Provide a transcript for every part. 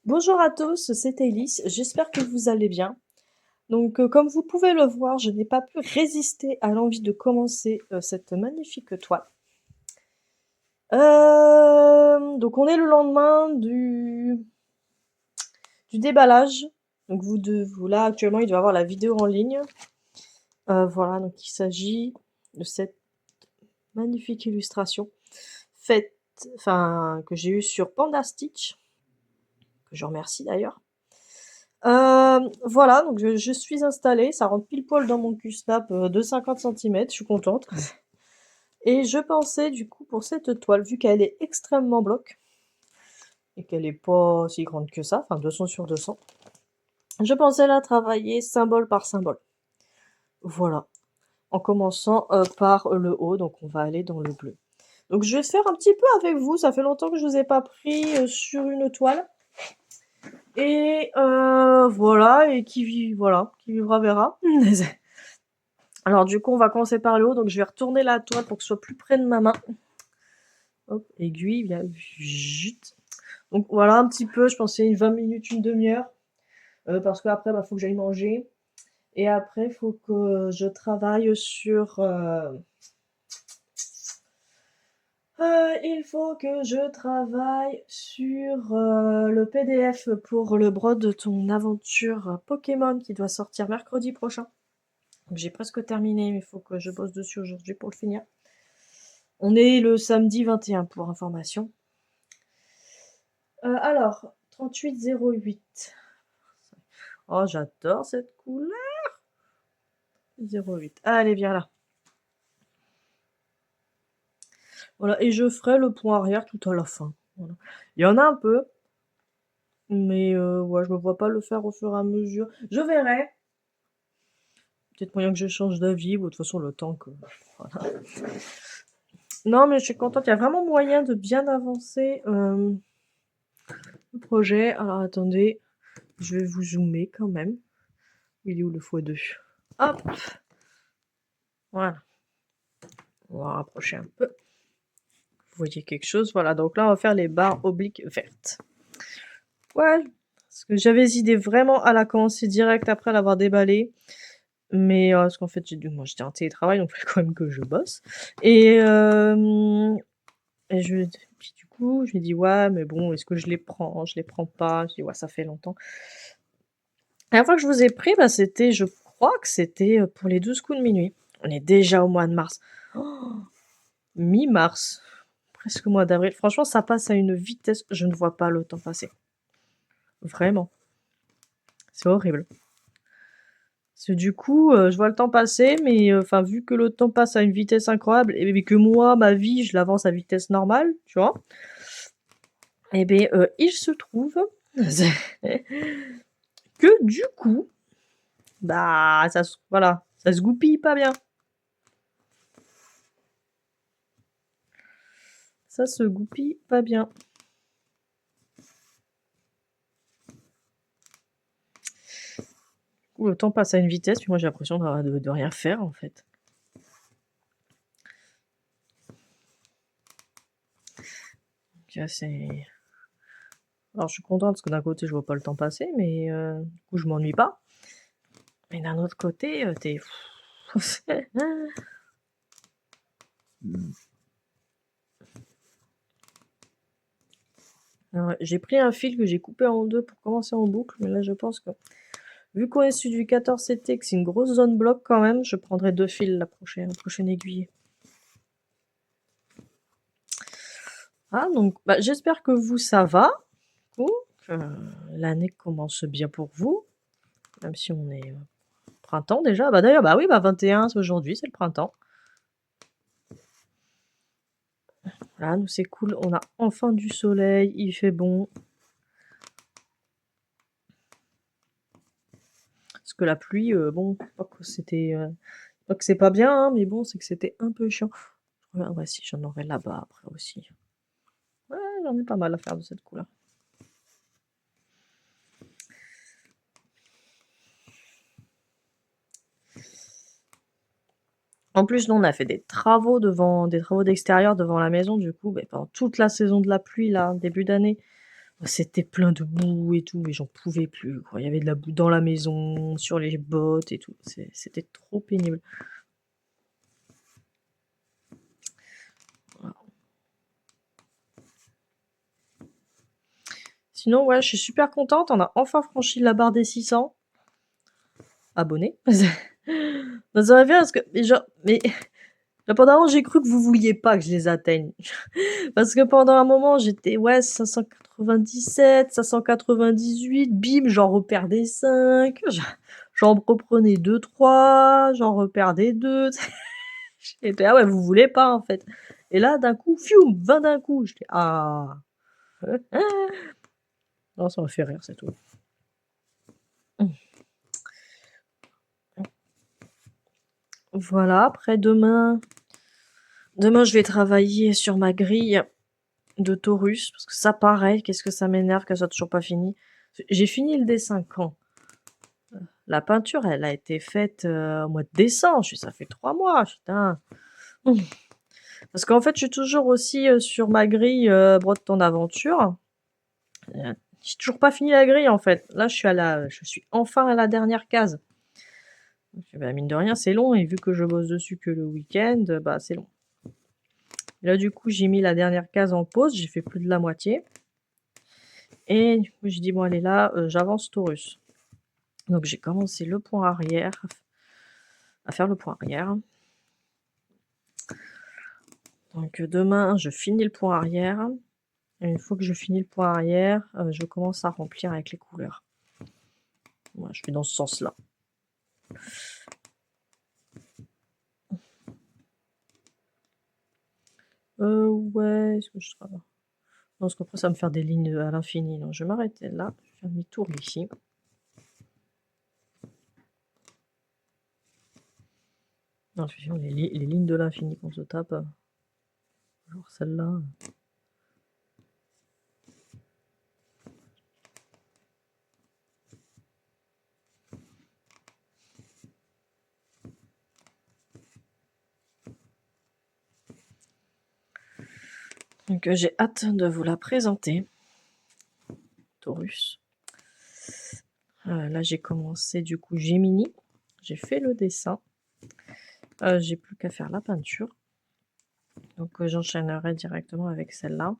Bonjour à tous, c'est Elise, j'espère que vous allez bien. Donc, comme vous pouvez le voir, je n'ai pas pu résister à l'envie de commencer cette magnifique toile. Donc on est le lendemain du déballage. Donc vous là actuellement il doit y avoir la vidéo en ligne. Voilà, donc il s'agit de cette magnifique illustration faite, enfin que j'ai eue sur Panda Stitch, que je remercie d'ailleurs. Voilà, donc je suis installée, ça rentre pile poil dans mon Q-snap de 50 centimètres, je suis contente. Et je pensais du coup pour cette toile, vu qu'elle est extrêmement bloc, et qu'elle est pas si grande que ça, enfin 200 sur 200, je pensais la travailler symbole par symbole. Voilà, en commençant par le haut, donc on va aller dans le bleu. Donc je vais faire un petit peu avec vous, ça fait longtemps que je vous ai pas pris sur une toile. Et voilà, et qui vivra verra. Alors du coup, on va commencer par le haut, donc je vais retourner la toile pour que ce soit plus près de ma main. Hop, aiguille, bien, jut. Donc voilà, un petit peu, je pensais 20 minutes, une demi-heure, parce qu'après, bah, faut que j'aille manger. Et après, faut que je travaille sur... il faut que je travaille sur le PDF pour le brode de ton aventure Pokémon qui doit sortir mercredi prochain. Donc j'ai presque terminé, mais il faut que je bosse dessus aujourd'hui pour le finir. On est le samedi 21 pour information. Alors, 3808. Oh, j'adore cette couleur. 08. Allez, viens là. Voilà, et je ferai le point arrière tout à la fin. Voilà. Il y en a un peu, mais ouais, je me vois pas le faire au fur et à mesure. Je verrai. Peut-être moyen que je change d'avis, ou de toute façon le temps que... Voilà. Non, mais je suis contente. Il y a vraiment moyen de bien avancer le projet. Alors attendez, je vais vous zoomer quand même. Il est où le x2? Hop. Voilà. On va rapprocher un peu. Vous voyez quelque chose? Voilà, donc là on va faire les barres obliques vertes. Ouais, parce que j'avais des idées vraiment à la commencer direct après l'avoir déballé. Mais parce qu'en fait, moi j'étais en télétravail, donc il fallait quand même que je bosse. Et puis du coup, je me dis, ouais, mais bon, est-ce que je les prends? Je les prends pas. Je dis, ouais, ça fait longtemps. La dernière fois que je vous ai pris, bah, c'était, je crois que c'était pour les 12 coups de minuit. On est déjà au mois de mars. Oh, mi-mars. Presque mois d'avril. Franchement, ça passe à une vitesse. Je ne vois pas le temps passer. Vraiment. C'est horrible. Parce que du coup, je vois le temps passer, mais enfin, vu que le temps passe à une vitesse incroyable, et que moi, ma vie, je l'avance à vitesse normale, tu vois, et bien, il se trouve que du coup, bah, voilà, ça se goupille pas bien. Ça se goupille pas bien. Le temps passe à une vitesse, puis moi j'ai l'impression de rien faire en fait. Donc, c'est... Alors je suis contente parce que d'un côté je vois pas le temps passer, mais du coup je m'ennuie pas. Mais d'un autre côté, t'es... J'ai pris un fil que j'ai coupé en deux pour commencer en boucle, mais là je pense que vu qu'on est sur du 14 CT, que c'est une grosse zone bloc quand même, je prendrai deux fils la prochaine aiguille. Ah donc bah, j'espère que vous ça va, que l'année commence bien pour vous, même si on est printemps déjà. Bah d'ailleurs bah oui bah 21 c'est aujourd'hui, c'est le printemps. Voilà, nous c'est cool, on a enfin du soleil, il fait bon. Parce que la pluie, bon, pas que c'était, pas que c'est pas bien, hein, mais bon, c'est que c'était un peu chiant. Ah ouais, si, j'en aurai là-bas après aussi. Ouais, j'en ai pas mal à faire de cette couleur. En plus, nous, on a fait des travaux d'extérieur devant la maison, du coup, pendant toute la saison de la pluie, là, début d'année, C'était plein de boue et tout, mais j'en pouvais plus, quoi. Il y avait de la boue dans la maison, sur les bottes et tout. C'était trop pénible. Voilà. Sinon, ouais, je suis super contente. On a enfin franchi la barre des 600 abonnés. Ça aurait bien parce que, mais pendant un moment, j'ai cru que vous vouliez pas que je les atteigne. Parce que pendant un moment, j'étais, ouais, 597, 598, bim, j'en reperdais 5, j'en reprenais 2, 3, j'en reperdais 2. J'étais, ah ouais, vous voulez pas, en fait. Et là, d'un coup, fium, 20 d'un coup. J'étais, ah. Non, ça m'a fait rire, c'est tout. Voilà, après demain, je vais travailler sur ma grille de Taurus, parce que ça, pareil, qu'est-ce que ça m'énerve qu'elle soit toujours pas finie. J'ai fini le dessin quand? La peinture, elle a été faite au mois de décembre. Ça fait 3 mois, putain. Parce qu'en fait, je suis toujours aussi sur ma grille Brode ton aventure. J'ai toujours pas fini la grille, en fait. Là, je suis enfin à la dernière case. Donc, bah, mine de rien, c'est long, et vu que je bosse dessus que le week-end, bah, c'est long. Et là, du coup, j'ai mis la dernière case en pause, j'ai fait plus de la moitié. Et du coup, j'ai dit, bon, allez, là, j'avance Taurus. Donc, j'ai commencé le point arrière, à faire le point arrière. Donc, demain, je finis le point arrière. Et une fois que je finis le point arrière, je commence à remplir avec les couleurs. Moi, je vais dans ce sens-là. Ouais, est-ce que je travaille? Non, parce qu'après, ça va me faire des lignes à l'infini. Donc, je vais m'arrêter là. Je vais faire demi-tour ici. Non, les lignes de l'infini qu'on se tape. Genre celle-là. Donc, j'ai hâte de vous la présenter. Taurus. Là, j'ai commencé du coup Gemini. J'ai fait le dessin. J'ai plus qu'à faire la peinture. Donc, j'enchaînerai directement avec celle-là.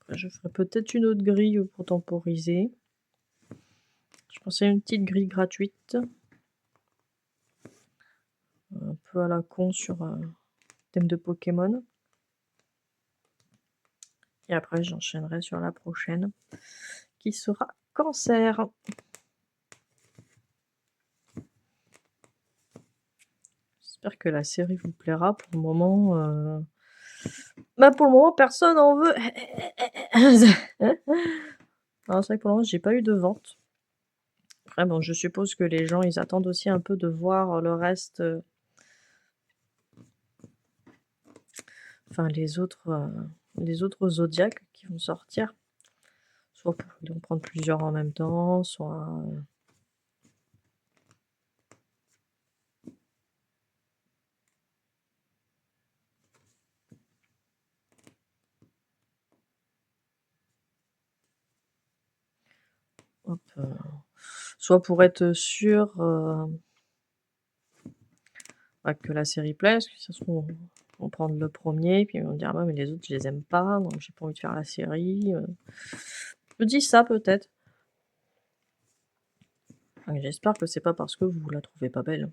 Après, je ferai peut-être une autre grille pour temporiser. Je pensais à une petite grille gratuite. Un peu à la con sur thème de Pokémon. Et après, j'enchaînerai sur la prochaine, qui sera Cancer. J'espère que la série vous plaira. Pour le moment, personne en veut. Alors, c'est vrai que pour le moment, j'ai pas eu de vente. Après, bon, je suppose que les gens, ils attendent aussi un peu de voir le reste. Enfin, les autres zodiaques qui vont sortir. Soit ils vont prendre plusieurs en même temps, soit... Hop, soit pour être sûr que la série plaise, que ça se trouve, on va prendre le premier, puis ils vont dire ah, ouais, mais les autres je les aime pas, donc j'ai pas envie de faire la série. Je dis ça peut-être. Enfin, j'espère que c'est pas parce que vous la trouvez pas belle.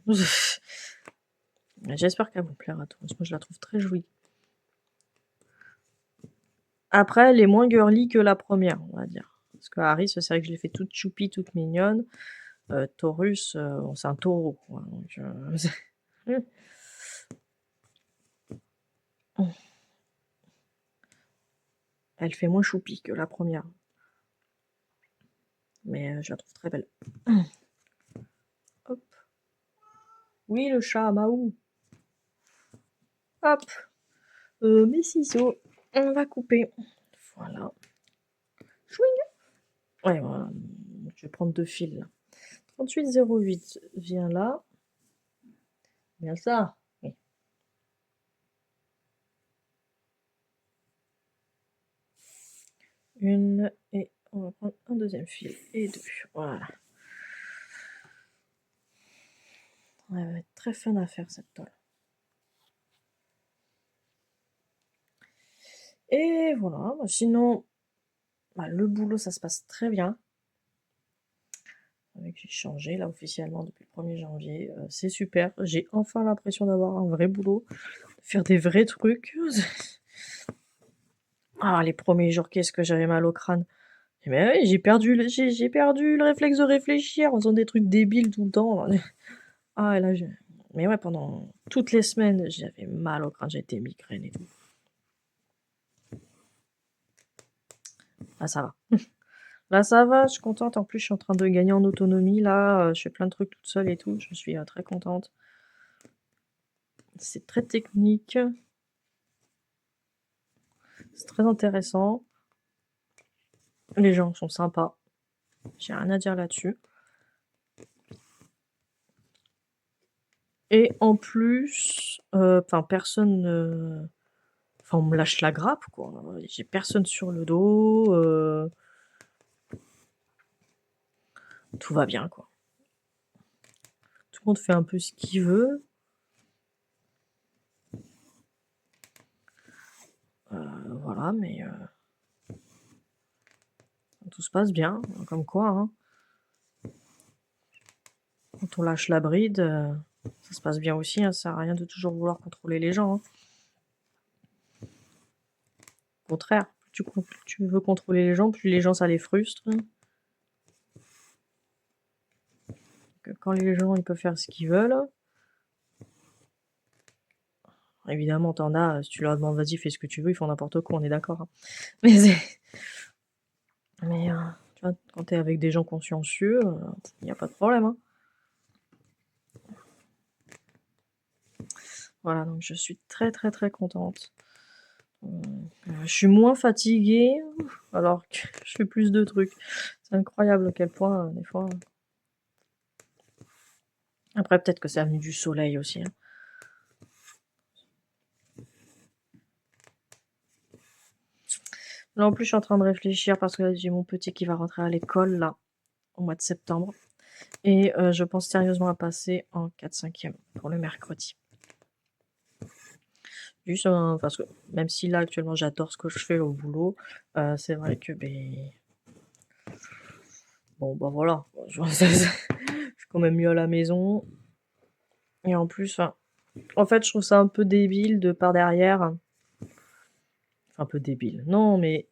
J'espère qu'elle vous plaira. Moi je la trouve très jolie. Après, elle est moins girly que la première, on va dire. Parce que Harry, c'est vrai que je l'ai fait toute choupie, toute mignonne. Taurus, c'est un taureau, quoi. Donc, elle fait moins choupi que la première. Mais je la trouve très belle. Hop. Oui, le chat, Maou. Hop. Mes ciseaux. On va couper. Voilà. Chouing. Ouais, voilà. Je vais prendre 2 fils, là. 38,08. Viens là. Bien ça. Oui. Une et On va prendre un deuxième fil et 2. Voilà. Elle va être très fun à faire cette toile. Et voilà. Sinon, le boulot, ça se passe très bien. J'ai changé là officiellement depuis le 1er janvier. C'est super. J'ai enfin l'impression d'avoir un vrai boulot, faire des vrais trucs. Ah, les premiers jours, qu'est-ce que j'avais mal au crâne. Mais oui, j'ai perdu le réflexe de réfléchir en faisant des trucs débiles tout le temps. Ah, et là, mais ouais, pendant toutes les semaines, j'avais mal au crâne, j'étais migraine et tout. Là, ça va. Là, ça va, je suis contente. En plus, je suis en train de gagner en autonomie. Là, je fais plein de trucs toute seule et tout. Je suis très contente. C'est très technique. C'est très intéressant. Les gens sont sympas. J'ai rien à dire là-dessus. Et en plus, personne... Enfin, on me lâche la grappe, quoi. J'ai personne sur le dos. Tout va bien, quoi. Tout le monde fait un peu ce qu'il veut. Voilà, mais tout se passe bien, comme quoi. Hein. Quand on lâche la bride, ça se passe bien aussi. Hein, ça sert à rien de toujours vouloir contrôler les gens. Hein. Au contraire, plus tu veux contrôler les gens, plus les gens ça les frustre. Que quand les gens ils peuvent faire ce qu'ils veulent. Évidemment, t'en as, si tu leur demandes vas-y, fais ce que tu veux, ils font n'importe quoi, on est d'accord. Hein. Mais tu vois, quand t'es avec des gens consciencieux, il n'y a pas de problème. Hein. Voilà, donc je suis très très très contente. Je suis moins fatiguée, alors que je fais plus de trucs. C'est incroyable à quel point, des fois... Après, peut-être que c'est venu du soleil aussi. Hein. Là, en plus, je suis en train de réfléchir parce que j'ai mon petit qui va rentrer à l'école, là, au mois de septembre. Et je pense sérieusement à passer en 4/5e pour le mercredi. Juste parce que même si là, actuellement, j'adore ce que je fais au boulot, c'est vrai que, bon, bah voilà. Je suis quand même mieux à la maison. Et en plus, en fait, je trouve ça un peu débile de par derrière. Enfin, un peu débile. Non, mais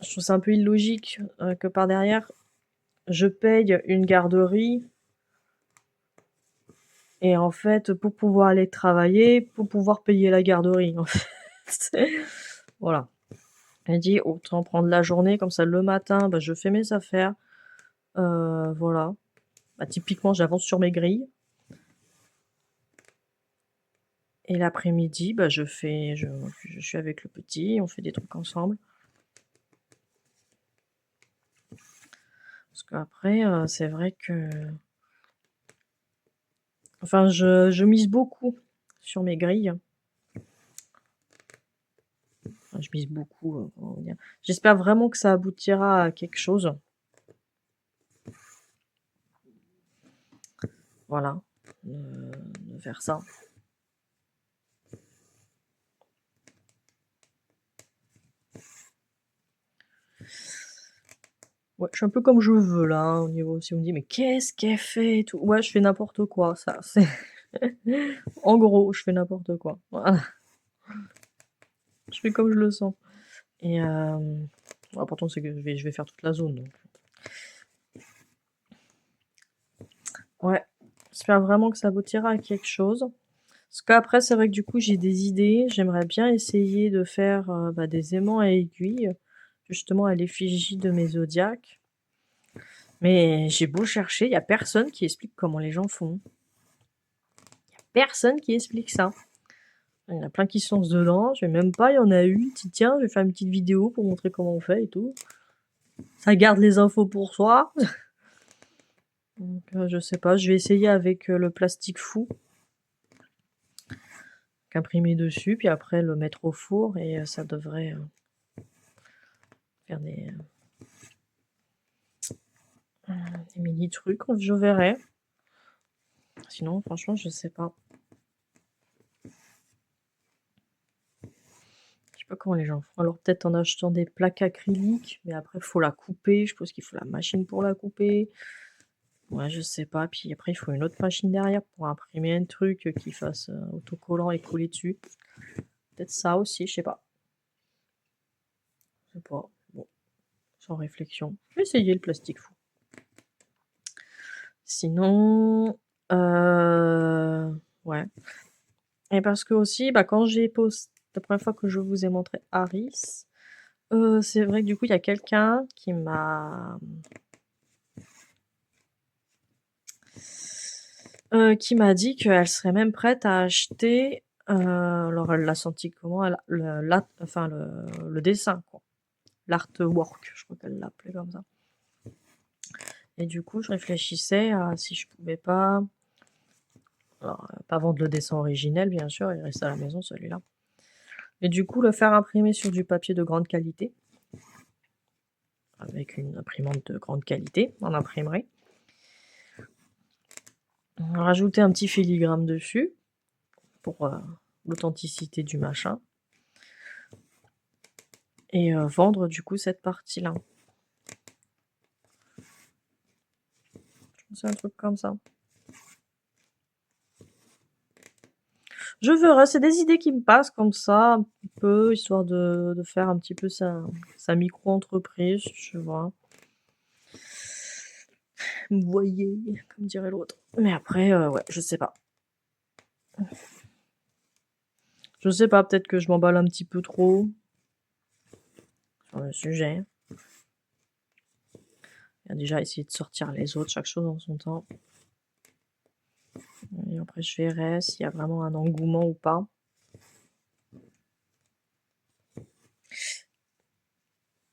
je trouve ça un peu illogique que par derrière, je paye une garderie. Et en fait, pour pouvoir aller travailler, pour pouvoir payer la garderie. En fait. Voilà. Elle dit autant prendre la journée, comme ça le matin, je fais mes affaires. Voilà. Typiquement, j'avance sur mes grilles. Et l'après-midi, je suis avec le petit, on fait des trucs ensemble. Parce qu'après, c'est vrai que... Enfin, je mise beaucoup sur mes grilles. Enfin, je mise beaucoup, comment dire. J'espère vraiment que ça aboutira à quelque chose. Voilà. De faire ça. Ouais, je suis un peu comme je veux là, hein, au niveau si on me dit mais qu'est-ce qu'elle fait et tout. Ouais, je fais n'importe quoi, ça. C'est en gros, je fais n'importe quoi. Voilà. Je fais comme je le sens. Et l'important c'est que je vais faire toute la zone. Donc. Ouais, j'espère vraiment que ça aboutira à quelque chose. Parce qu'après, c'est vrai que du coup, j'ai des idées. J'aimerais bien essayer de faire des aimants à aiguilles, justement à l'effigie de mes zodiaques. Mais j'ai beau chercher, il n'y a personne qui explique comment les gens font. Il n'y a personne qui explique ça. Il y en a plein qui se lancent dedans. Je vais même pas, il y en a une. Tiens, je vais faire une petite vidéo pour montrer comment on fait et tout. Ça garde les infos pour soi. Donc, je sais pas, je vais essayer avec le plastique fou. Imprimer dessus, puis après le mettre au four et ça devrait faire des... Des mini trucs, je verrai. Sinon, franchement, je sais pas. Je sais pas comment les gens font. Alors peut-être en achetant des plaques acryliques, mais après il faut la couper. Je pense qu'il faut la machine pour la couper. Ouais, je sais pas. Puis après, il faut une autre machine derrière pour imprimer un truc qui fasse autocollant et coller dessus. Peut-être ça aussi, je sais pas. Je sais pas. Bon, sans réflexion. Je vais essayer le plastique fou. Sinon, ouais. Et parce que aussi, bah, quand j'ai posté la première fois que je vous ai montré Harris, c'est vrai que du coup, il y a quelqu'un qui m'a dit qu'elle serait même prête à acheter. Alors, elle l'a senti comment? Enfin, le dessin, quoi. L'artwork, je crois qu'elle l'appelait comme ça. Et du coup, je réfléchissais à si je pouvais pas. Alors, pas vendre le dessin originel, bien sûr, il reste à la maison celui-là. Et du coup, le faire imprimer sur du papier de grande qualité, avec une imprimante de grande qualité en imprimerie. Rajouter un petit filigrane dessus pour l'authenticité du machin. Et vendre du coup cette partie-là. C'est un truc comme ça. Je verrai, c'est des idées qui me passent comme ça, un petit peu, histoire de faire un petit peu sa micro-entreprise, je vois. Vous voyez, comme dirait l'autre. Mais après, ouais, je sais pas. Je sais pas, peut-être que je m'emballe un petit peu trop sur le sujet. Il y a déjà essayé de sortir les autres, chaque chose en son temps. Et après, je verrai s'il y a vraiment un engouement ou pas.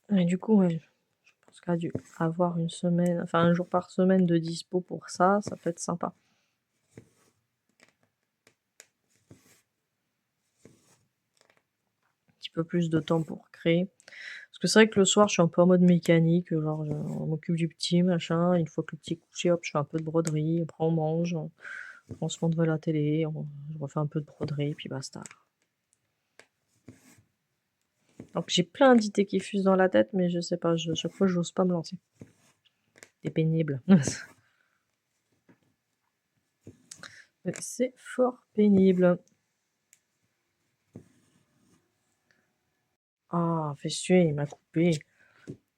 Et du coup, ouais, je pense qu'à dû avoir une semaine, enfin un jour par semaine de dispo pour ça, ça peut être sympa. Un petit peu plus de temps pour créer. Parce que c'est vrai que le soir, je suis un peu en mode mécanique, genre on m'occupe du petit, machin, une fois que le petit est couché, hop, je fais un peu de broderie, après on mange, on se met devant la télé, je refais un peu de broderie, puis basta. Donc j'ai plein d'idées qui fusent dans la tête, mais je sais pas, chaque fois j'ose pas me lancer. C'est pénible. C'est fort pénible. Ah, fais chier, il m'a coupé.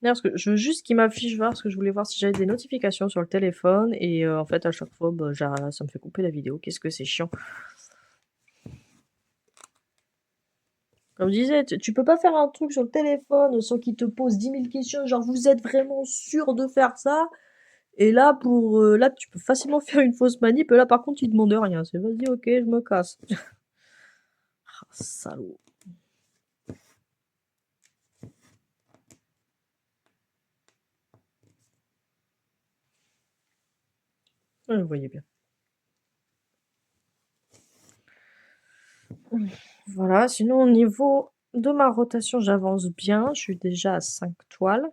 Parce que je veux juste qu'il m'affiche voir, parce que je voulais voir si j'avais des notifications sur le téléphone, et en fait à chaque fois, bah, ça me fait couper la vidéo. Qu'est-ce que c'est chiant. Comme je disais, tu peux pas faire un truc sur le téléphone sans qu'il te pose 10 000 questions, genre vous êtes vraiment sûr de faire ça? Et là, là, tu peux facilement faire une fausse manip, et là par contre, il demande rien. C'est vas-y, ok, je me casse. Ah, salaud. Ouais, vous voyez bien. Voilà, sinon au niveau de ma rotation, j'avance bien. Je suis déjà à 5 toiles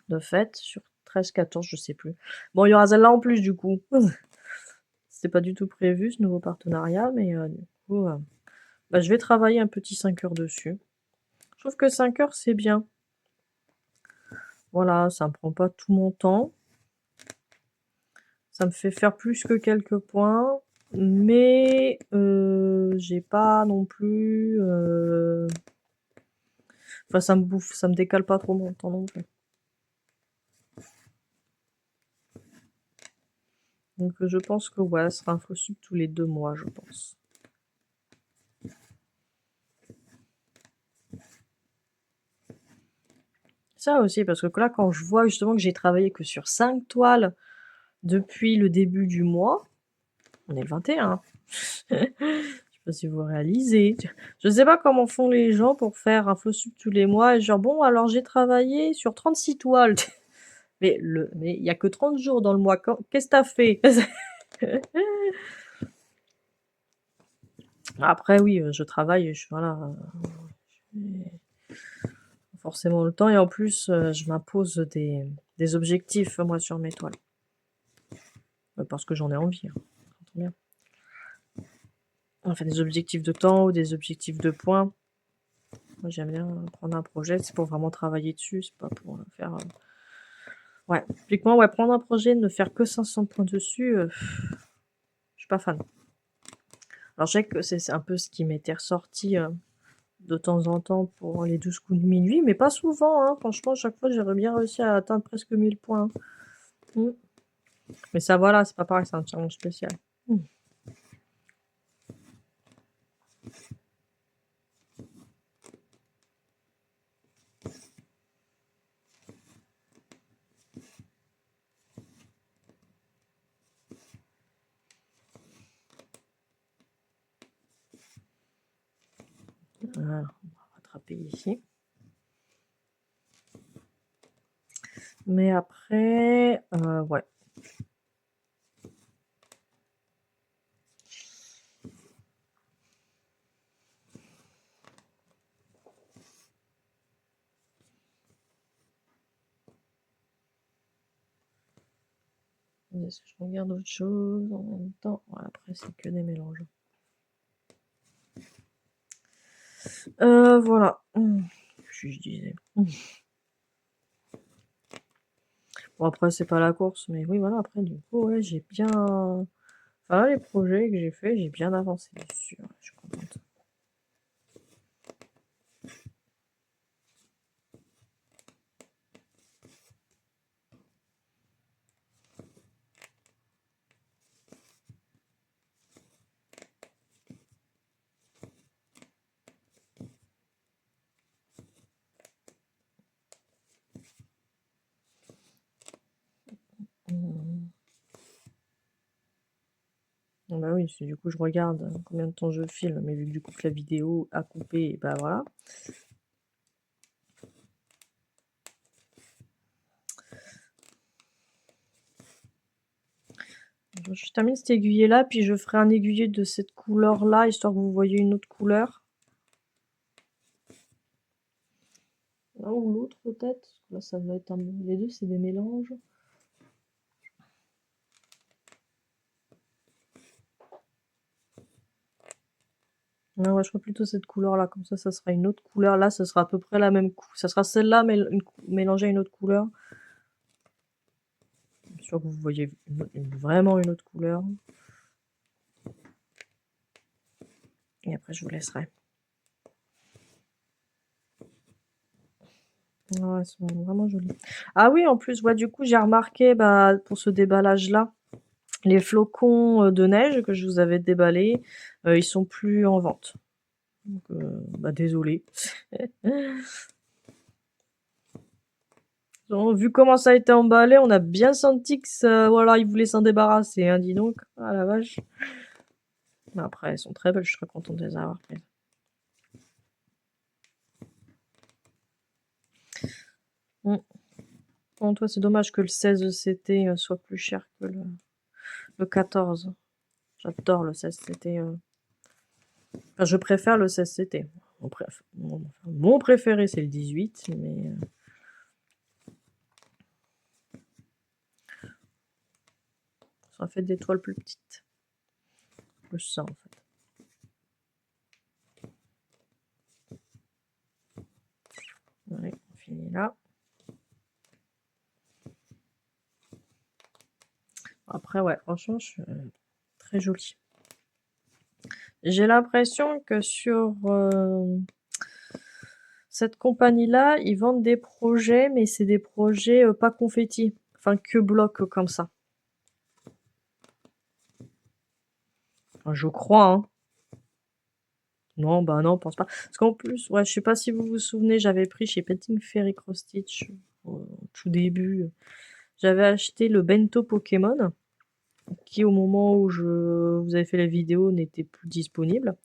de fait, sur 13, 14, je sais plus. Bon, il y aura celle-là en plus du coup. C'était pas du tout prévu ce nouveau partenariat, mais du coup, bah, je vais travailler un petit 5 heures dessus. Je trouve que 5 heures c'est bien. Voilà, ça me prend pas tout mon temps. Ça me fait faire plus que quelques points, mais j'ai pas non plus. Enfin, ça me décale pas trop mon temps non plus. Donc je pense que ouais, ce sera un faux sub tous les 2 mois, je pense. Ça aussi, parce que là, quand je vois justement que j'ai travaillé que sur 5 toiles depuis le début du mois, on est le 21. Je sais pas si vous réalisez. Je sais pas comment font les gens pour faire un faux sub tous les mois. Et genre, bon, alors j'ai travaillé sur 36 toiles. Mais il y a que 30 jours dans le mois. Qu'est-ce que t'as fait? Après, oui, je travaille, voilà. forcément le temps. Et en plus, je m'impose des objectifs, moi, sur mes toiles. Parce que j'en ai envie. Hein. Bien. Enfin, des objectifs de temps ou des objectifs de points. Moi, j'aime bien prendre un projet, c'est pour vraiment travailler dessus, c'est pas pour faire... Ouais, typiquement, ouais, prendre un projet, ne faire que 500 points dessus, je suis pas fan. Alors, je sais que c'est un peu ce qui m'était ressorti de temps en temps pour les 12 coups de minuit, mais pas souvent, hein. Franchement, chaque fois, j'aurais bien réussi à atteindre presque 1000 points. Mais ça, voilà, c'est pas pareil, c'est un challenge spécial. Voilà, on va rattraper ici. Mais après, ouais. Est-ce que je regarde autre chose en même temps? Ouais, après, c'est que des mélanges. Voilà. Je disais. Bon, après, c'est pas la course, mais oui, voilà. Après, du coup, ouais, j'ai bien... Enfin, là, les projets que j'ai faits, j'ai bien avancé dessus. Ouais, je suis contente. Bah oui, du coup, je regarde combien de temps je filme, mais vu que du coup, la vidéo a coupé, bah voilà. Je termine cet aiguillet-là, puis je ferai un aiguillet de cette couleur-là, histoire que vous voyez une autre couleur. L'un ou l'autre, peut-être. Là, ça va être les deux, c'est des mélanges. Ouais, je ferai plutôt cette couleur-là, comme ça sera une autre couleur. Là, ça sera à peu près la même couleur. Ça sera celle-là, mais mélangée à une autre couleur. Je suis sûr que vous voyez vraiment une autre couleur. Et après, je vous laisserai. Ouais, elles sont vraiment jolies. Ah oui, en plus, ouais, du coup, j'ai remarqué, bah, pour ce déballage-là, les flocons de neige que je vous avais déballés, ils sont plus en vente. Donc, bah, désolé. Vu comment ça a été emballé, on a bien senti que ça, voilà, ils voulaient s'en débarrasser, hein, dis donc. Ah la vache. Mais après, elles sont très belles, je suis très contente de les avoir prises. Bon, toi, c'est dommage que le 16 CT soit plus cher que le 14. J'adore le 16 CT. Enfin, je préfère le 16 CT. Mon préféré, c'est le 18, mais... ça fait des toiles plus petites. Plus ça, en fait. Allez, on finit là. Après, ouais, franchement, je suis très jolie. J'ai l'impression que sur cette compagnie-là, ils vendent des projets, mais c'est des projets pas confetti. Enfin, que bloc comme ça. Enfin, je crois, hein. Non, bah non, pense pas. Parce qu'en plus, ouais, je sais pas si vous vous souvenez, j'avais pris chez Painting Fairy Cross Stitch au tout début. J'avais acheté le bento Pokémon, qui au moment où vous avez fait la vidéo n'était plus disponible.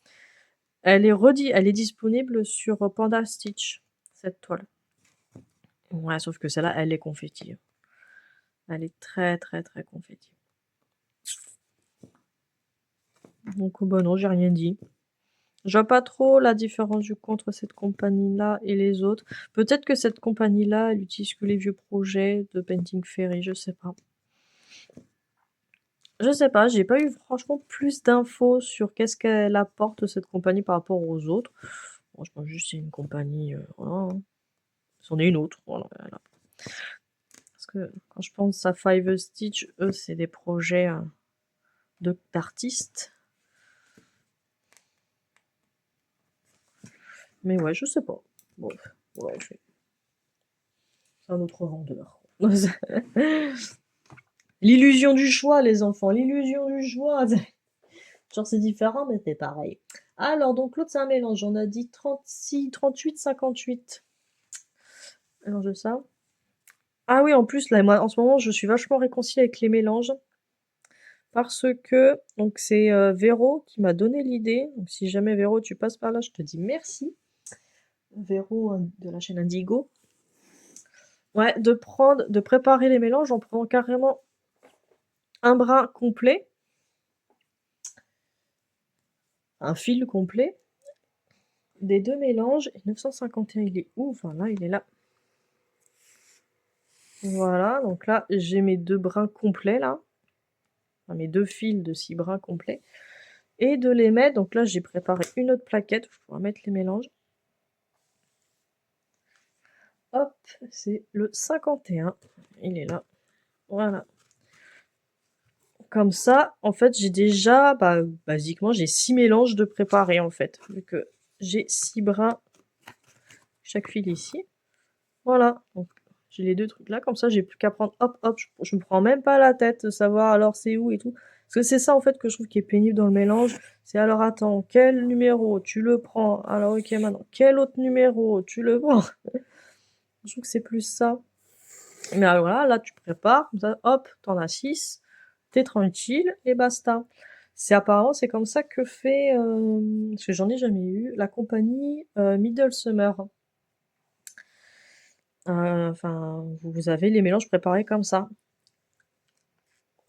Elle est disponible sur Panda Stitch, cette toile. Ouais, sauf que celle-là, elle est confetti. Elle est très très très confetti. Donc bah non, j'ai rien dit. Je vois pas trop la différence du coup entre cette compagnie-là et les autres. Peut-être que cette compagnie-là, elle utilise que les vieux projets de Painting Fairy, je sais pas. Je sais pas, j'ai pas eu franchement plus d'infos sur qu'est-ce qu'elle apporte cette compagnie par rapport aux autres. Bon, je pense juste que c'est une compagnie, voilà, hein. C'en est une autre, voilà. Parce que quand je pense à Five Stitch, eux, c'est des projets d'artistes. Mais ouais, je sais pas. Bon, ouais, c'est un autre vendeur. L'illusion du choix, les enfants, l'illusion du choix. Genre, c'est différent, mais c'est pareil. Alors, donc, l'autre, c'est un mélange. On a dit 36, 38, 58. Mélange de ça. Ah oui, en plus, là, moi, en ce moment, je suis vachement réconciliée avec les mélanges. Parce que, donc, c'est Véro qui m'a donné l'idée. Donc, si jamais Véro, tu passes par là, je te dis merci. Véro de la chaîne Indigo. Ouais, de préparer les mélanges en prenant carrément un brin complet, un fil complet, des deux mélanges. Et 951, il est où? Enfin, là, il est là. Voilà, donc là, j'ai mes deux brins complets, là. Enfin, mes deux fils de 6 brins complets. Et de les mettre, donc là, j'ai préparé une autre plaquette où je pourrais mettre les mélanges. Hop, c'est le 51. Il est là. Voilà. Comme ça, en fait, j'ai déjà, basiquement, j'ai 6 mélanges de préparer, en fait. Vu que j'ai 6 brins chaque fil ici. Voilà. Donc, j'ai les deux trucs là. Comme ça, j'ai plus qu'à prendre, hop, hop. Je me prends même pas la tête de savoir alors c'est où et tout. Parce que c'est ça, en fait, que je trouve qui est pénible dans le mélange. C'est alors, attends, quel numéro tu le prends? Alors, ok, maintenant, quel autre numéro tu le prends? Je trouve que c'est plus ça. Mais alors voilà, là, tu prépares, comme ça, hop, t'en as 6, t'es tranquille, et basta. C'est apparemment, c'est comme ça que fait, parce que j'en ai jamais eu, la compagnie Middle Summer. Enfin, vous avez les mélanges préparés comme ça.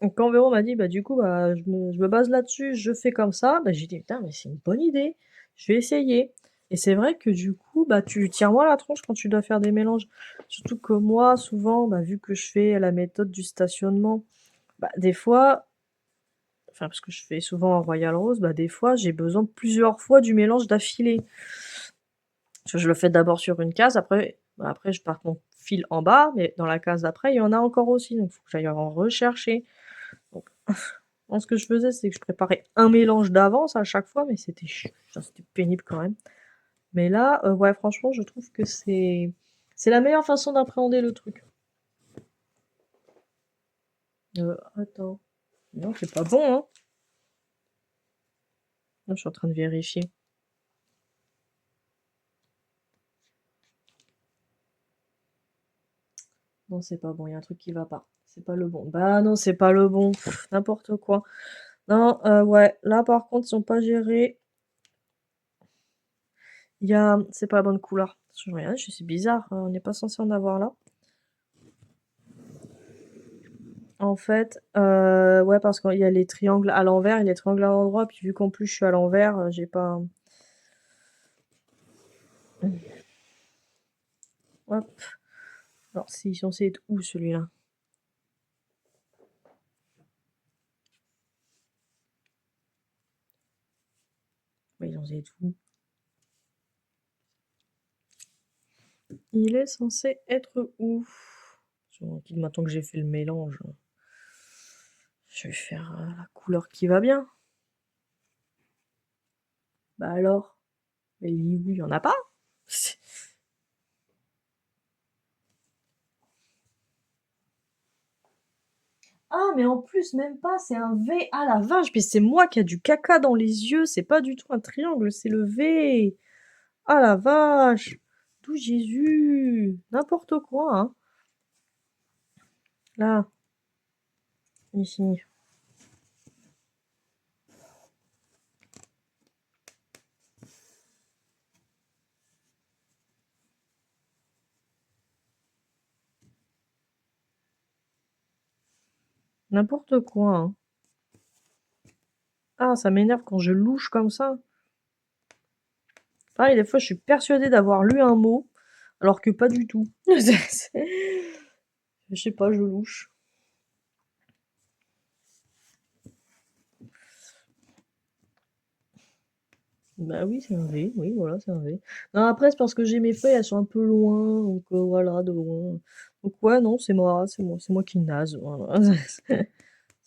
Donc quand Véro m'a dit, bah du coup, je me base là-dessus, je fais comme ça, bah j'ai dit, putain, mais c'est une bonne idée, je vais essayer. Et c'est vrai que du coup, bah tu tiens moins la tronche quand tu dois faire des mélanges. Surtout que moi, souvent, bah, vu que je fais la méthode du stationnement, bah des fois, enfin parce que je fais souvent en Royal Rose, bah des fois, j'ai besoin plusieurs fois du mélange d'affilée. Parce que je le fais d'abord sur une case, après je parte mon fil en bas, mais dans la case d'après, il y en a encore aussi, donc il faut que j'aille en rechercher. Donc, ce que je faisais, c'est que je préparais un mélange d'avance à chaque fois, mais c'était pénible quand même. Mais là, ouais, franchement, je trouve que c'est la meilleure façon d'appréhender le truc. Attends. Non, c'est pas bon, hein. Non, je suis en train de vérifier. Non, c'est pas bon, il y a un truc qui va pas. C'est pas le bon. Bah non, c'est pas le bon. N'importe quoi. Non, ouais, là par contre, ils sont pas gérés. C'est pas la bonne couleur. Je regarde, c'est bizarre, on n'est pas censé en avoir là. En fait, ouais, parce qu'il y a les triangles à l'envers et les triangles à l'endroit, puis vu qu'en plus je suis à l'envers, j'ai pas... Hop. Alors, c'est censé être où celui-là? Ouais, il est censé être où? Il est censé être où? Maintenant que j'ai fait le mélange, je vais faire la couleur qui va bien. Bah alors? Mais il y en a pas? Ah, mais en plus, même pas, c'est un V. Ah la vache, mais c'est moi qui a du caca dans les yeux, c'est pas du tout un triangle, c'est le V. Ah la vache, d'où Jésus, n'importe quoi, hein. Là, ici, n'importe quoi, hein. Ah, ça m'énerve quand je louche comme ça. Pareil, des fois, je suis persuadée d'avoir lu un mot, alors que pas du tout. Je sais pas, je louche. Bah oui, c'est un V, oui, voilà, c'est un V. Non, après, c'est parce que j'ai mes feuilles, elles sont un peu loin, donc voilà, de loin. Donc ouais, non, c'est moi qui nase, voilà. Ça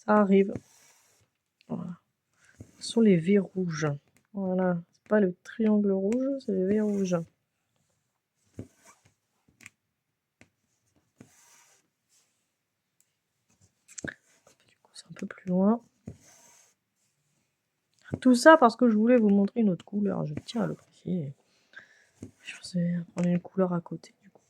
arrive. Voilà. Ce sont les V rouges. Voilà, c'est pas le triangle rouge, c'est les V rouges. Du coup, c'est un peu plus loin. Tout ça parce que je voulais vous montrer une autre couleur, je tiens à le préciser. Je pensais prendre une couleur à côté, du coup.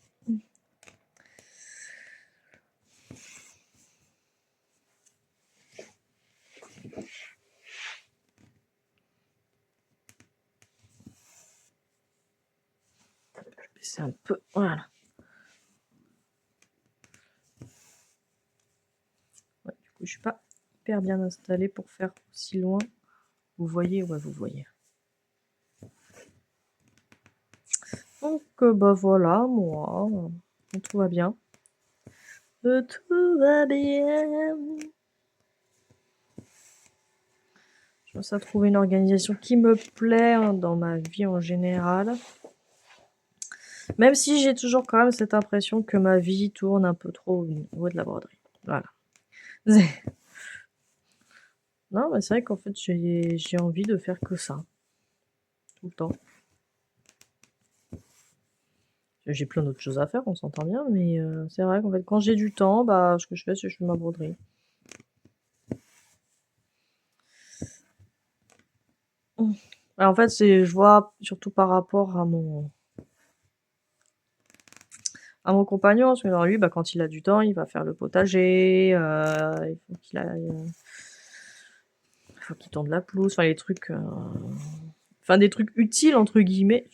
Je vais baisser un peu, voilà. Ouais, du coup, je suis pas hyper bien installée pour faire aussi loin. Vous voyez, ouais, vous voyez. Donc, bah voilà, moi, tout va bien. Tout va bien. Je pense à trouver une organisation qui me plaît hein, dans ma vie en général. Même si j'ai toujours quand même cette impression que ma vie tourne un peu trop au niveau de la broderie. Voilà. Non, mais c'est vrai qu'en fait, j'ai envie de faire que ça. Tout le temps. J'ai plein d'autres choses à faire, on s'entend bien, mais c'est vrai qu'en fait, quand j'ai du temps, bah, ce que je fais, c'est que je fais ma broderie. Alors, en fait, je vois surtout par rapport à mon compagnon, parce que alors, lui, bah, quand il a du temps, il va faire le potager, il faut qu'il tende la pelouse, enfin les trucs, enfin des trucs utiles entre guillemets.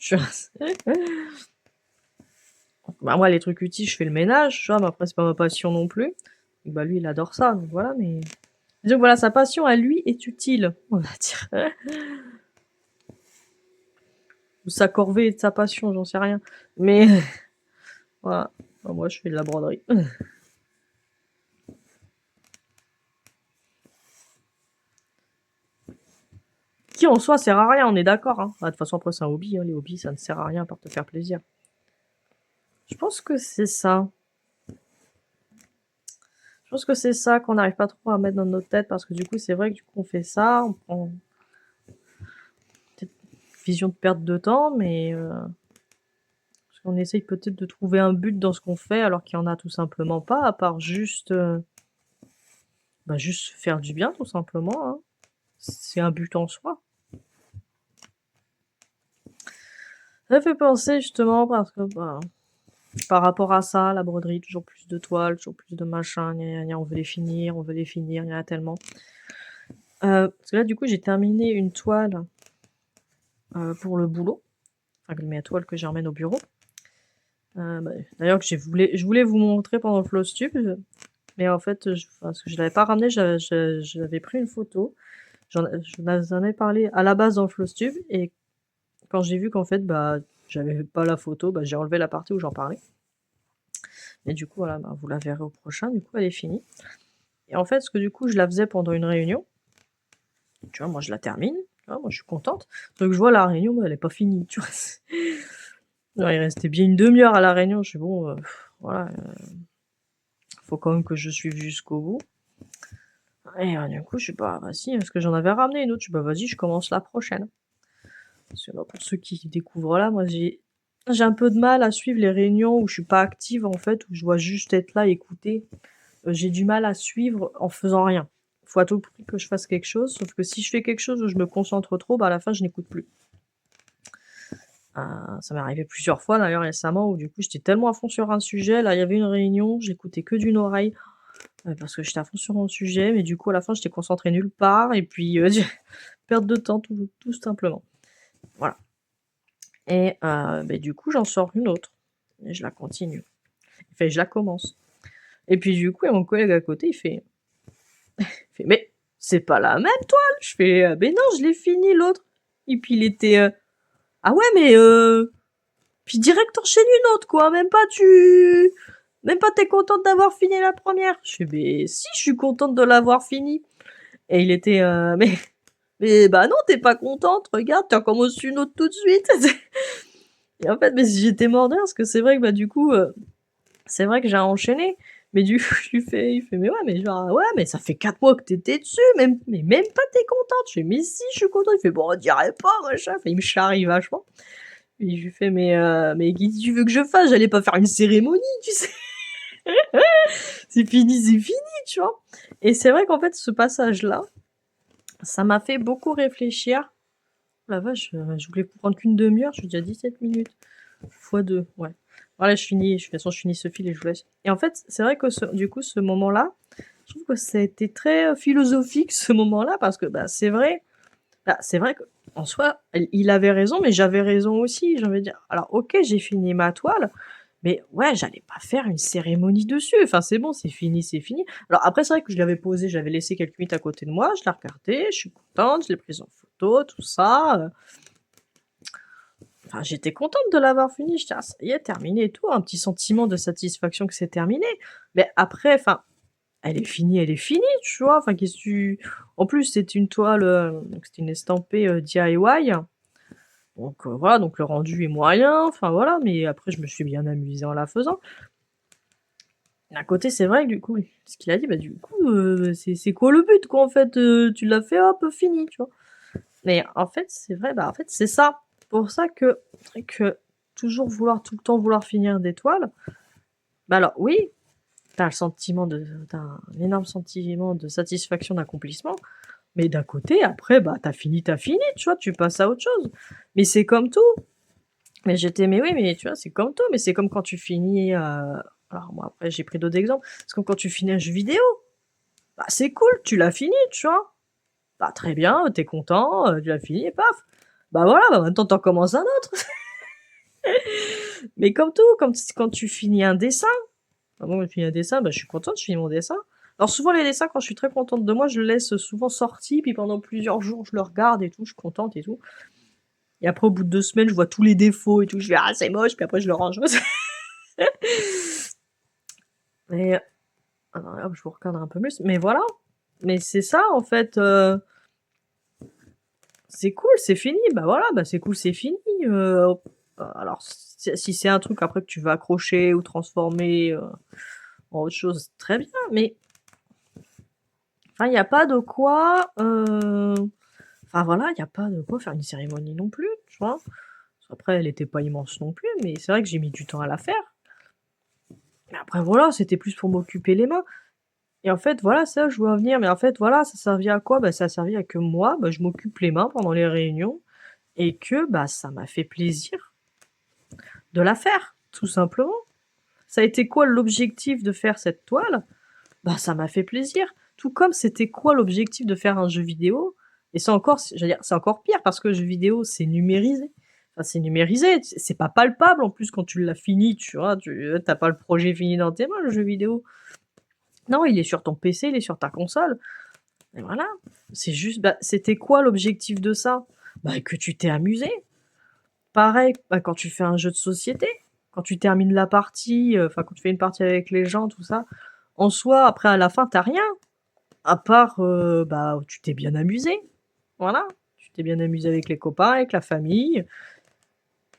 Bah, moi, les trucs utiles, je fais le ménage, tu vois, mais après, c'est pas ma passion non plus. Et bah, lui, il adore ça, donc voilà, mais. Donc voilà, sa passion à lui est utile, on va dire. Ou sa corvée est de sa passion, j'en sais rien. Mais voilà, bah, moi, je fais de la broderie. Qui en soi sert à rien, on est d'accord. Hein. Bah, de toute façon, après, c'est un hobby. Hein. Les hobbies, ça ne sert à rien à part te faire plaisir. Je pense que c'est ça. Je pense que c'est ça qu'on n'arrive pas trop à mettre dans notre tête parce que du coup, c'est vrai que du coup, on fait ça, on prend peut-être une vision de perte de temps, mais on essaye peut-être de trouver un but dans ce qu'on fait alors qu'il n'y en a tout simplement pas, à part juste, bah, juste faire du bien, tout simplement. Hein. C'est un but en soi. Ça fait penser justement parce que bah, par rapport à ça, la broderie, toujours plus de toiles, toujours plus de machins, on veut les finir, il y en a tellement. Parce que là, du coup, j'ai terminé une toile pour le boulot, enfin, mes toiles que j'emmène au bureau. Bah, d'ailleurs, que je voulais vous montrer pendant le Flowstube, mais en fait, parce que je l'avais pas ramené, j'avais pris une photo. J'en ai parlé à la base dans le Flowstube, et quand j'ai vu qu'en fait, bah, j'avais pas la photo, bah, j'ai enlevé la partie où j'en parlais. Et du coup, voilà, bah, vous la verrez au prochain. Du coup, elle est finie. Et en fait, parce que du coup, je la faisais pendant une réunion. Tu vois, moi, je la termine. Tu vois, moi, je suis contente. Donc, je vois la réunion, bah, elle est pas finie. Tu vois. Alors, il restait bien une demi-heure à la réunion. Je suis bon, voilà. Faut quand même que je suive jusqu'au bout. Et du coup, je suis pas, bah si, parce que j'en avais ramené une autre. Je suis bah vas-y, je commence la prochaine. Parce que, bah, pour ceux qui découvrent là, moi j'ai un peu de mal à suivre les réunions où je suis pas active en fait, où je dois juste être là, écouter. J'ai du mal à suivre en faisant rien. Faut à tout prix que je fasse quelque chose, sauf que si je fais quelque chose où je me concentre trop, bah à la fin je n'écoute plus. Ça m'est arrivé plusieurs fois d'ailleurs récemment où du coup j'étais tellement à fond sur un sujet, là il y avait une réunion, j'écoutais que d'une oreille parce que j'étais à fond sur un sujet, mais du coup à la fin j'étais concentrée nulle part et puis perte de temps tout simplement. Voilà. Et bah, du coup j'en sors une autre et je la continue. Enfin je la commence. Et puis du coup il y a mon collègue à côté, il fait mais c'est pas la même toile. Je fais mais non je l'ai fini l'autre. Et puis il était Ah ouais, mais puis direct t'enchaînes une autre, quoi. Même pas t'es contente d'avoir fini la première. Je fais, mais si, je suis contente de l'avoir fini. Et il était, mais bah non, t'es pas contente, regarde, t'en commences une autre tout de suite. Et en fait, mais j'étais mort de rire, parce que c'est vrai que bah du coup, c'est vrai que j'ai enchaîné. Mais du coup, il fait, mais ouais, mais genre, ouais, mais ça fait 4 mois que t'étais dessus, mais même pas t'es contente. Je fais, mais si, je suis contente. Il fait, bon, on dirait pas, machin. Enfin, il me charrie vachement. Et je lui fais, mais qu'est-ce que tu veux que je fasse? J'allais pas faire une cérémonie, tu sais. C'est fini, tu vois. Et c'est vrai qu'en fait, ce passage-là, ça m'a fait beaucoup réfléchir. La vache, je voulais prendre qu'une demi-heure, je suis déjà à 17 minutes. Fois 2, ouais. Voilà, je finis, de toute façon, je finis ce fil et je vous laisse. Et en fait, c'est vrai que du coup, ce moment-là, je trouve que ça a été très philosophique, ce moment-là, parce que bah, c'est vrai qu'en soi, il avait raison, mais j'avais raison aussi. J'ai envie de dire, alors ok, j'ai fini ma toile, mais ouais, j'allais pas faire une cérémonie dessus. Enfin, c'est bon, c'est fini, c'est fini. Alors après, c'est vrai que je l'avais posé, j'avais laissé quelques minutes à côté de moi, je l'ai regardé, je suis contente, je l'ai prise en photo, tout ça. Enfin, j'étais contente de l'avoir fini. Je dis, ah, ça y est, terminé et tout. Un petit sentiment de satisfaction que c'est terminé. Mais après, enfin, elle est finie, tu vois. Enfin, qu'est-ce que tu... En plus, c'était une toile, donc c'était une estampée DIY. Donc voilà, donc le rendu est moyen. Enfin voilà, mais après, je me suis bien amusée en la faisant. D'un côté, c'est vrai que du coup, ce qu'il a dit, bah du coup, c'est quoi le but, quoi, en fait tu l'as fait, hop, fini, tu vois. Mais en fait, c'est vrai, bah en fait, c'est ça. Pour ça que toujours vouloir, tout le temps vouloir finir des toiles, bah alors oui, t'as un énorme sentiment de satisfaction, d'accomplissement, mais d'un côté, après, bah t'as fini, tu vois, tu passes à autre chose. Mais c'est comme tout. Mais oui, mais tu vois, c'est comme tout, mais c'est comme quand tu finis, alors moi après j'ai pris d'autres exemples, c'est comme quand tu finis un jeu vidéo, bah c'est cool, tu l'as fini, tu vois. Bah très bien, t'es content, tu l'as fini et paf. Bah voilà, bah maintenant t'en commences un autre. Mais comme tout, comme quand tu finis un dessin, bah moi, quand je finis un dessin, bah je suis contente, je finis mon dessin. Alors souvent les dessins, quand je suis très contente de moi, je le laisse souvent sorti, puis pendant plusieurs jours, je le regarde et tout, je suis contente et tout. Et après, au bout de 2 semaines, je vois tous les défauts et tout, je fais ah c'est moche, puis après je le range. Mais alors, hop, je vous recadre un peu plus. Mais voilà. Mais c'est ça en fait. C'est cool, c'est fini. Bah voilà, bah c'est cool, c'est fini. Alors si c'est un truc après que tu vas accrocher ou transformer en autre chose, très bien. Mais enfin, il n'y a pas de quoi. Enfin voilà, il n'y a pas de quoi faire une cérémonie non plus, tu vois. Après, elle était pas immense non plus, mais c'est vrai que j'ai mis du temps à la faire. Mais après voilà, c'était plus pour m'occuper les mains. Et en fait, voilà, ça, je vois venir. Mais en fait, voilà, ça servait à quoi? Bah, ça servait à que moi, bah, je m'occupe les mains pendant les réunions et que bah, ça m'a fait plaisir de la faire, tout simplement. Ça a été quoi l'objectif de faire cette toile? Bah, ça m'a fait plaisir. Tout comme c'était quoi l'objectif de faire un jeu vidéo? Et c'est encore, je veux dire, c'est encore pire parce que le jeu vidéo, c'est numérisé. Enfin, c'est numérisé, c'est pas palpable en plus quand tu l'as fini, tu vois, t'as pas le projet fini dans tes mains, le jeu vidéo. Non, il est sur ton PC, il est sur ta console. Et voilà. C'est juste, bah, c'était quoi l'objectif de ça? Bah, que tu t'es amusé. Pareil, bah, quand tu fais un jeu de société, quand tu termines la partie, enfin, quand tu fais une partie avec les gens, tout ça, en soi, après, à la fin, t'as rien. À part, bah, tu t'es bien amusé. Voilà. Tu t'es bien amusé avec les copains, avec la famille.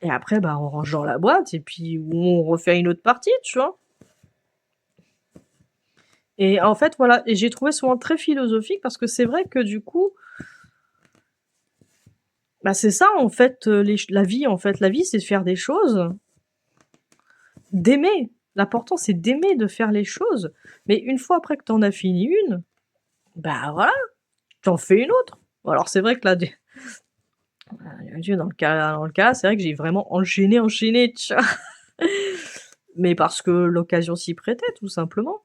Et après, bah, on range dans la boîte et puis on refait une autre partie, tu vois. Et en fait, voilà. Et j'ai trouvé souvent très philosophique parce que c'est vrai que du coup, bah, c'est ça, en fait, la vie, en fait. La vie, c'est de faire des choses, d'aimer. L'important, c'est d'aimer, de faire les choses. Mais une fois après que t'en as fini une, bah voilà, t'en fais une autre. Alors c'est vrai que là, dans le cas, c'est vrai que j'ai vraiment enchaîné, tu vois. Mais parce que l'occasion s'y prêtait, tout simplement.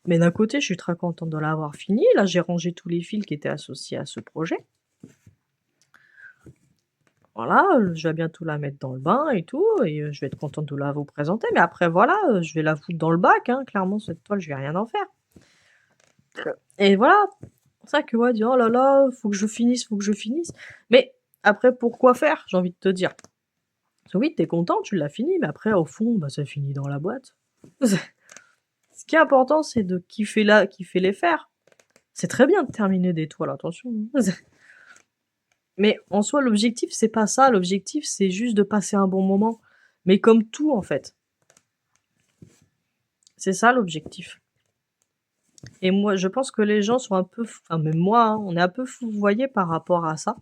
Mais d'un côté, je suis très contente de l'avoir fini. Là, j'ai rangé tous les fils qui étaient associés à ce projet. Voilà, je vais bientôt la mettre dans le bain et tout, et je vais être contente de la vous présenter. Mais après, voilà, je vais la foutre dans le bac, hein. Clairement, cette toile, je vais rien en faire. Et voilà, c'est pour ça que ouais, dire oh là là, faut que je finisse, faut que je finisse. Mais après, pourquoi faire, j'ai envie de te dire. Oui, t'es content, tu l'as fini, mais après, au fond, bah, ça finit dans la boîte. Ce qui est important, c'est de kiffer les faire. C'est très bien de terminer des toiles, attention. Mais en soi, l'objectif, c'est pas ça. L'objectif, c'est juste de passer un bon moment. Mais comme tout, en fait. C'est ça l'objectif. Et moi, je pense que les gens sont un peu, enfin même moi, hein, on est un peu fouvoyés par rapport à ça.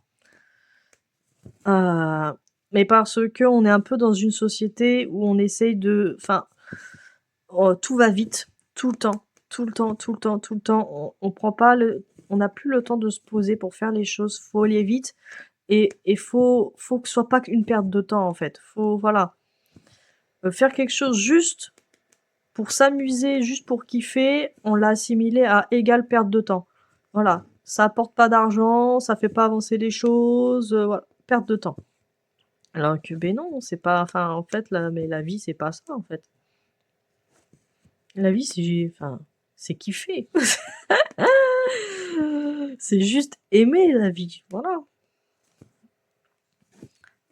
Mais parce que on est un peu dans une société où on essaye de, enfin, tout va vite, tout le temps, tout le temps, tout le temps, tout le temps. On prend pas on n'a plus le temps de se poser pour faire les choses. Faut aller vite et faut que ce soit pas qu'une perte de temps en fait. Faut voilà, faire quelque chose juste pour s'amuser, juste pour kiffer, on l'a assimilé à égale perte de temps. Voilà, ça apporte pas d'argent, ça fait pas avancer les choses, voilà, perte de temps. Alors que ben non, c'est pas, enfin en fait mais la vie c'est pas ça en fait. La vie c'est kiffer. C'est juste aimer la vie, voilà.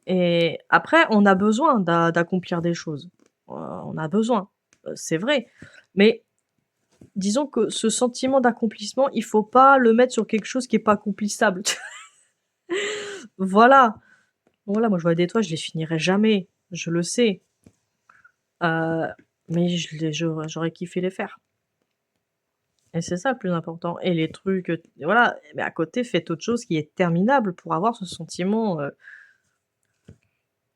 Et après on a besoin d'accomplir des choses. On a besoin, c'est vrai. Mais disons que ce sentiment d'accomplissement, il faut pas le mettre sur quelque chose qui est pas accomplissable. Voilà. Voilà, moi je vois des toits, je les finirai jamais. Je le sais. Mais j'aurais kiffé les faire. Et c'est ça le plus important. Et les trucs, voilà. Mais à côté, faites autre chose qui est terminable pour avoir ce sentiment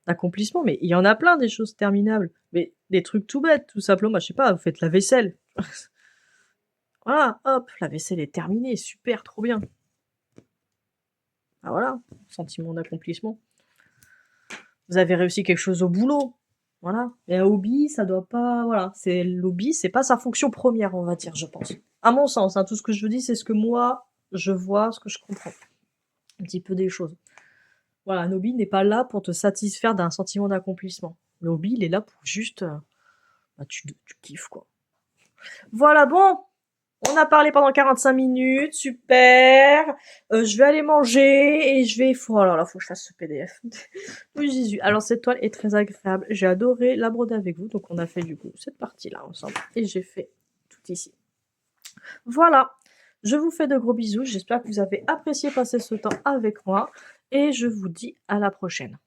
d'accomplissement. Mais il y en a plein des choses terminables. Mais des trucs tout bêtes, tout simplement. Je sais pas, vous faites la vaisselle. Voilà, hop, la vaisselle est terminée. Super, trop bien. Ah voilà, sentiment d'accomplissement. Vous avez réussi quelque chose au boulot. Voilà. Et un hobby, ça doit pas, voilà. L'hobby, c'est pas sa fonction première, on va dire, je pense. À mon sens, hein, tout ce que je dis, c'est ce que moi, je vois, ce que je comprends. Un petit peu des choses. Voilà, un hobby n'est pas là pour te satisfaire d'un sentiment d'accomplissement. Le hobby, il est là pour juste, bah, tu kiffes, quoi. Voilà, bon. On a parlé pendant 45 minutes, super. Je vais aller manger et je vais... Oh là là, faut que je fasse ce PDF. Oui, Jésus. Alors, cette toile est très agréable. J'ai adoré la broder avec vous. Donc, on a fait du coup cette partie-là ensemble. Et j'ai fait tout ici. Voilà. Je vous fais de gros bisous. J'espère que vous avez apprécié passer ce temps avec moi. Et je vous dis à la prochaine.